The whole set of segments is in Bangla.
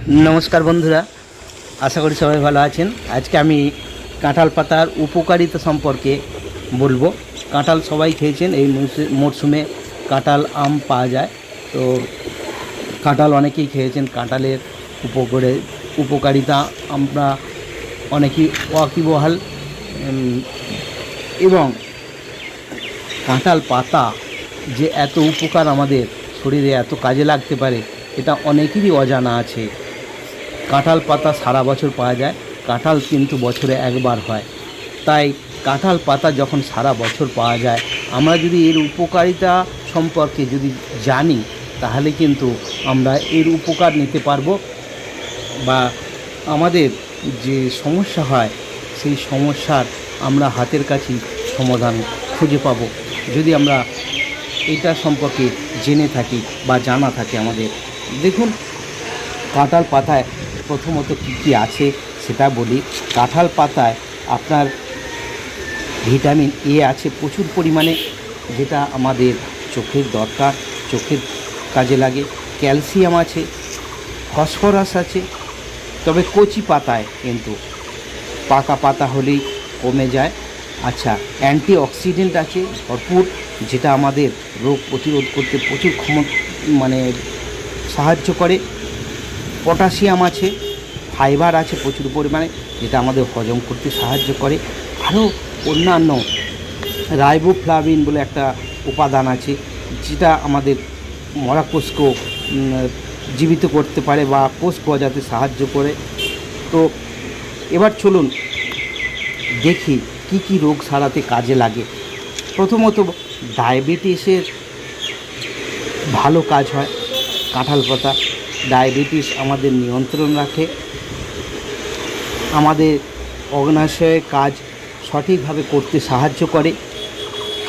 নমস্কার বন্ধুরা, আশা করি সবাই ভালো আছেন। আজকে আমি কাঁঠাল পাতার উপকারিতা সম্পর্কে বলবো। কাঁঠাল সবাই খেয়েছেন, এই মরশুমে কাঁঠাল আম পাওয়া যায়, তো কাঁঠাল অনেকেই খেয়েছেন। কাঁঠালের উপকারিতা আমরা অনেকেই ওয়াকিবহাল, এবং কাঁঠাল পাতা যে এত উপকার আমাদের শরীরে এত কাজে লাগতে পারে এটা অনেকেরই অজানা আছে। কাঁঠাল পাতা সারা বছর পাওয়া যায়, কাঁঠাল কিন্তু বছরে একবার হয়। তাই কাঁঠাল পাতা যখন সারা বছর পাওয়া যায়, আমরা যদি এর উপকারিতা সম্পর্কে যদি জানি তাহলে কিন্তু আমরা এর উপকার নিতে পারবো, বা আমাদের যে সমস্যা হয় সেই সমস্যার আমরা হাতের কাছেই সমাধান খুঁজে পাবো, যদি আমরা এটা সম্পর্কে জেনে থাকি বা জানা থাকে আমাদের। দেখুন, কাঁঠাল পাতায় প্রথমত কী কী আছে সেটা বলি। কাঁঠাল পাতায় আপনার ভিটামিন এ আছে প্রচুর পরিমাণে, যেটা আমাদের চোখের দরকার, চোখের কাজে লাগে। ক্যালসিয়াম আছে, ফসফরাস আছে, তবে কচি পাতায় কিন্তু, পাকা পাতা হলেই কমে যায়। আচ্ছা, অ্যান্টিঅক্সিডেন্ট আছে ভরপুর, যেটা আমাদের রোগ প্রতিরোধ করতে প্রচুর সাহায্য করে। পটাশিয়াম আছে, ফাইবার আছে প্রচুর পরিমাণে, যেটা আমাদের হজম করতে সাহায্য করে। আরও অন্যান্য রাইবোফ্লাভিন বলে একটা উপাদান আছে, যেটা আমাদের মরা কোষকেও জীবিত করতে পারে বা কোষ গজাতে সাহায্য করে। তো এবার চলুন দেখি কি কি রোগ সারাতে কাজে লাগে। প্রথমত ডায়াবেটিসের ভালো কাজ হয় কাঁঠাল পাতা। ডায়াবেটিস আমাদের নিয়ন্ত্রণ রাখে, আমাদের অগ্নাশয়ের কাজ সঠিকভাবে করতে সাহায্য করে,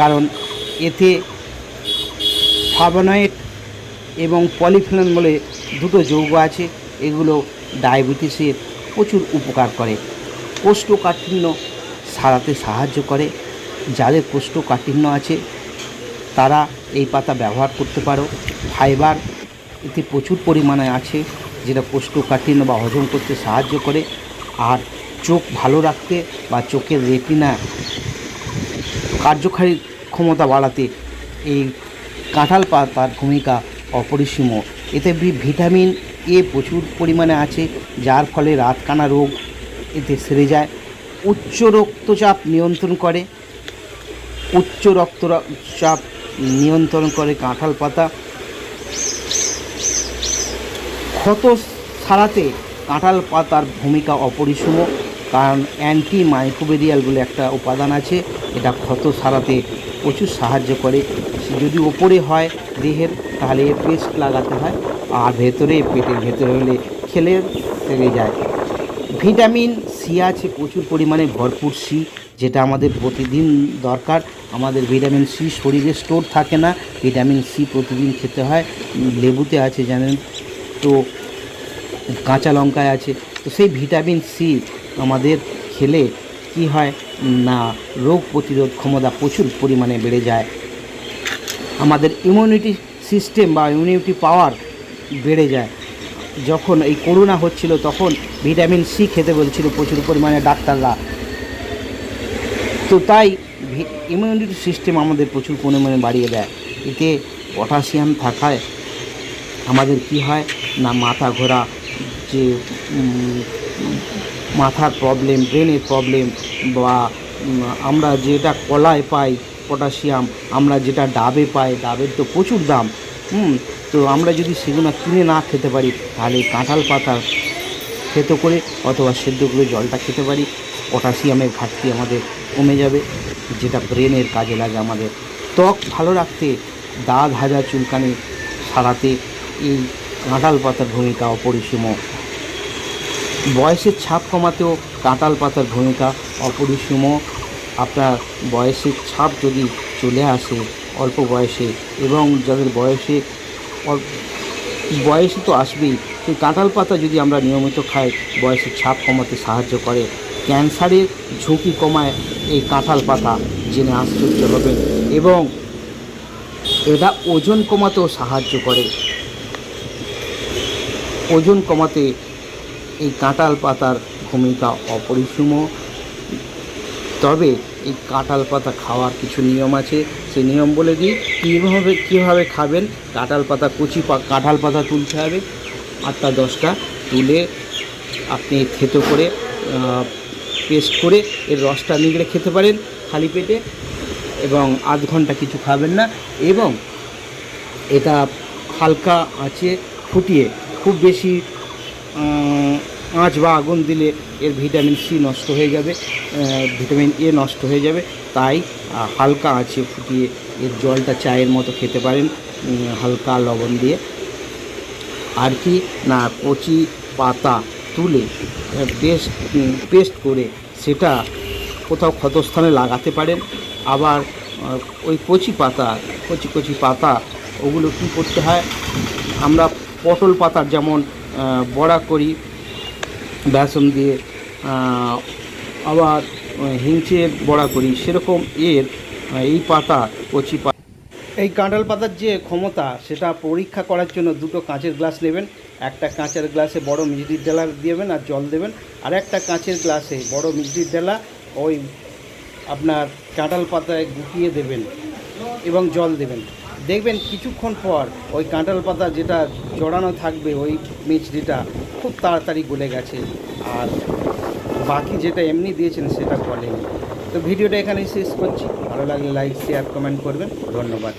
কারণ এতে ফ্লাভোনয়েড এবং পলিফেনল বলে দুটো যৌগ আছে, এগুলো ডায়াবেটিসের প্রচুর উপকার করে। কোষ্ঠকাঠিন্য সারাতে সাহায্য করে। যাদের কোষ্ঠকাঠিন্য আছে তারা এই পাতা ব্যবহার করতে পারো। ফাইবার এতে প্রচুর পরিমাণে আছে, যেটা কোষ্ঠকাঠিন্য বা হজম করতে সাহায্য করে। আর চোখ ভালো রাখতে বা চোখের রেটিনা কার্যকারী ক্ষমতা বাড়াতে এই কাঁঠাল পাতার ভূমিকা অপরিসীম। এতে ভিটামিন এ প্রচুর পরিমাণে আছে, যার ফলে রাতকানা রোগ এতে সেরে যায়। উচ্চ রক্তচাপ নিয়ন্ত্রণ করে কাঁঠাল পাতা। ক্ষত সারাতে কাঁঠাল পাতার ভূমিকা অপরিসীম, কারণ অ্যান্টিমাইক্রোবিয়াল বলে একটা উপাদান আছে, এটা ক্ষত সারাতে প্রচুর সাহায্য করে। যদি ওপরে হয় দেহের তাহলে পেস্ট লাগাতে হয়, আর ভেতরে পেটের ভেতরে হলে খেলে সেরে যায়। ভিটামিন সি আছে প্রচুর পরিমাণে ভরপুর, সি, যেটা আমাদের প্রতিদিন দরকার। আমাদের ভিটামিন সি শরীরে স্টোর থাকে না, ভিটামিন সি প্রতিদিন খেতে হয়। লেবুতে আছে জানেন তো, কাঁচা লঙ্কায় আছে। তো সেই ভিটামিন সি আমাদের খেলে কি হয় না, রোগ প্রতিরোধ ক্ষমতা প্রচুর পরিমাণে বেড়ে যায়। আমাদের ইমিউনিটি সিস্টেম বা ইমিউনিটি পাওয়ার বেড়ে যায়। যখন এই করোনা হচ্ছিল তখন ভিটামিন সি খেতে বলছিল প্রচুর পরিমাণে ডাক্তাররা। তো তাই ইমিউনিটি সিস্টেম আমাদের প্রচুর পরিমাণে বাড়িয়ে দেয়। এতে পটাশিয়াম থাকায় আমাদের কি হয় না, মাথা ঘোরা, যে মাথার প্রবলেম, ব্রেনের প্রবলেম, বা আমরা যেটা কলায় পাই পটাশিয়াম, আমরা যেটা ডাবে পাই, ডাবের তো প্রচুর দাম, তো আমরা যদি সেগুলো কিনে না খেতে পারি তাহলে কাঁঠাল পাতা থেতো করে অথবা সেদ্ধ করে জলটা খেতে পারি, পটাশিয়ামের ঘাটতি আমাদের কমে যাবে, যেটা ব্রেনের কাজে লাগে। আমাদের ত্বক ভালো রাখতে, দাঁত হাজা চুলকানি সারাতে এই কাঁঠাল পাতার ভূমিকা অপরিসীম। বয়সের ছাপ কমাতেও কাঁঠাল পাতার ভূমিকা অপরিসীম। আপনার বয়সের ছাপ যদি চলে আসে অল্প বয়সে, এবং যাদের বয়সে তো আসবেই, সেই কাঁঠাল পাতা যদি আমরা নিয়মিত খাই বয়সের ছাপ কমাতে সাহায্য করে। ক্যান্সারের ঝুঁকি কমায় এই কাঁঠাল পাতা, জেনে আশ্চর্য হবেন, এবং এটা ওজন কমাতেও সাহায্য করে। ওজন কমাতে এই কাঁঠাল পাতার ভূমিকা অপরিসীম। তবে এই কাঁঠাল পাতা খাওয়ার কিছু নিয়ম আছে, সেই নিয়ম বলে দিই কীভাবে খাবেন। কাঁঠাল পাতা কাঁঠাল পাতা তুলতে হবে 8টা 10টা, তুলে আপনি থেতো করে পেস্ট করে এর রসটা নিগড়ে খেতে পারেন খালি পেটে, এবং আধ ঘন্টা কিছু খাবেন না। এবং এটা হালকা আঁচে ফুটিয়ে, খুব বেশি আঁচ বা আগুন দিলে এর ভিটামিন সি নষ্ট হয়ে যাবে, ভিটামিন এ নষ্ট হয়ে যাবে। তাই হালকা আঁচে ফুটিয়ে এর জলটা চায়ের মতো খেতে পারেন হালকা লবণ দিয়ে। আর কি না, কচি পাতা তুলে পেস্ট করে সেটা কোথাও ক্ষতস্থানে লাগাতে পারেন। আবার ওই কচি পাতা ওগুলো কী করতে হয়, আমরা পটল পাতার যেমন বড়া করি বেসন দিয়ে, আবার হিংচে বড়া করি, সেরকম এই কাঁঠাল পাতার যে ক্ষমতা সেটা পরীক্ষা করার জন্য 2টো কাঁচের গ্লাস নেবেন। একটা কাঁচের গ্লাসে বড় মিষ্টির ডেলা দেবেন আর জল দেবেন, আর একটা কাঁচের গ্লাসে বড় মিষ্টির ডেলা ওই আপনার কাঁঠাল পাতায় গুটিয়ে দেবেন এবং জল দেবেন। দেখবেন কিছুক্ষণ পর ওই কাঁঠাল পাতা যেটা জড়ানো থাকবে ওই মিষ্টিটা খুব তাড়াতাড়ি গলে গেছে, আর বাকি যেটা এমনি দিয়েছেন সেটা গলেনি। তো ভিডিওটা এখানেই শেষ করছি। ভালো লাগলে লাইক শেয়ার কমেন্ট করবেন। ধন্যবাদ।